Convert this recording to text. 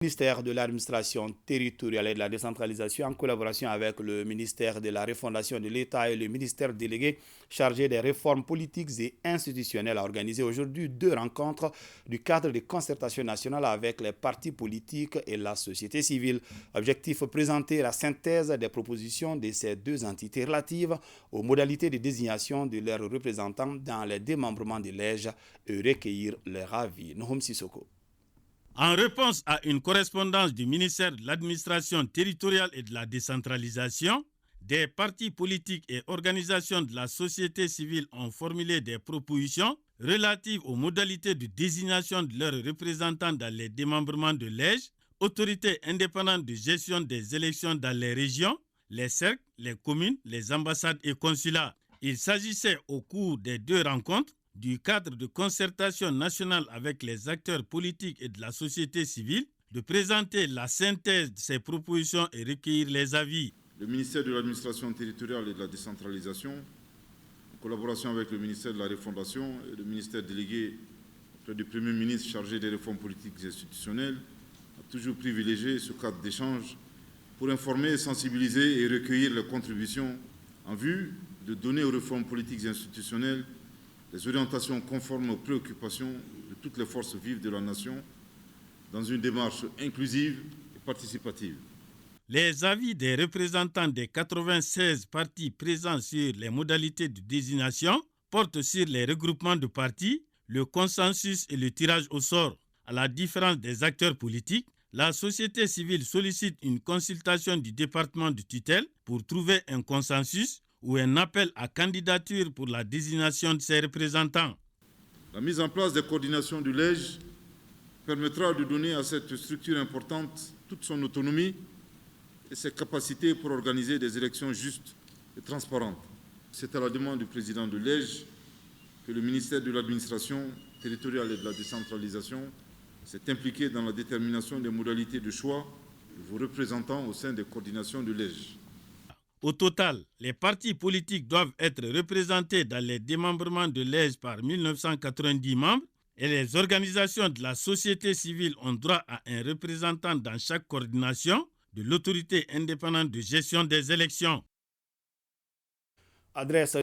Ministère de l'administration territoriale et de la décentralisation, en collaboration avec le ministère de la refondation de l'État et le ministère délégué chargé des réformes politiques et institutionnelles, a organisé aujourd'hui 2 rencontres du cadre de concertation nationale avec les partis politiques et la société civile. Objectif: présenter la synthèse des propositions de ces 2 entités relatives aux modalités de désignation de leurs représentants dans les démembrements de l'EJ et recueillir leur avis. Nohom Sissoko. En réponse à une correspondance du ministère de l'Administration territoriale et de la décentralisation, des partis politiques et organisations de la société civile ont formulé des propositions relatives aux modalités de désignation de leurs représentants dans les démembrements de l'EJ, autorité indépendante de gestion des élections dans les régions, les cercles, les communes, les ambassades et consulats. Il s'agissait au cours des 2 rencontres du cadre de concertation nationale avec les acteurs politiques et de la société civile, de présenter la synthèse de ces propositions et recueillir les avis. Le ministère de l'Administration territoriale et de la décentralisation, en collaboration avec le ministère de la refondation et le ministère délégué auprès du Premier ministre chargé des réformes politiques et institutionnelles, a toujours privilégié ce cadre d'échange pour informer, sensibiliser et recueillir les contributions en vue de donner aux réformes politiques et institutionnelles des orientations conformes aux préoccupations de toutes les forces vives de la nation dans une démarche inclusive et participative. Les avis des représentants des 96 partis présents sur les modalités de désignation portent sur les regroupements de partis, le consensus et le tirage au sort. À la différence des acteurs politiques, la société civile sollicite une consultation du département de tutelle pour trouver un consensus ou un appel à candidature pour la désignation de ses représentants. La mise en place des coordinations du LEJ permettra de donner à cette structure importante toute son autonomie et ses capacités pour organiser des élections justes et transparentes. C'est à la demande du président de l'EJ que le ministère de l'Administration territoriale et de la décentralisation s'est impliqué dans la détermination des modalités de choix de vos représentants au sein des coordinations de l'EJ. Au total, les partis politiques doivent être représentés dans les démembrements de l'EJ par 1990 membres et les organisations de la société civile ont droit à un représentant dans chaque coordination de l'autorité indépendante de gestion des élections. Adresse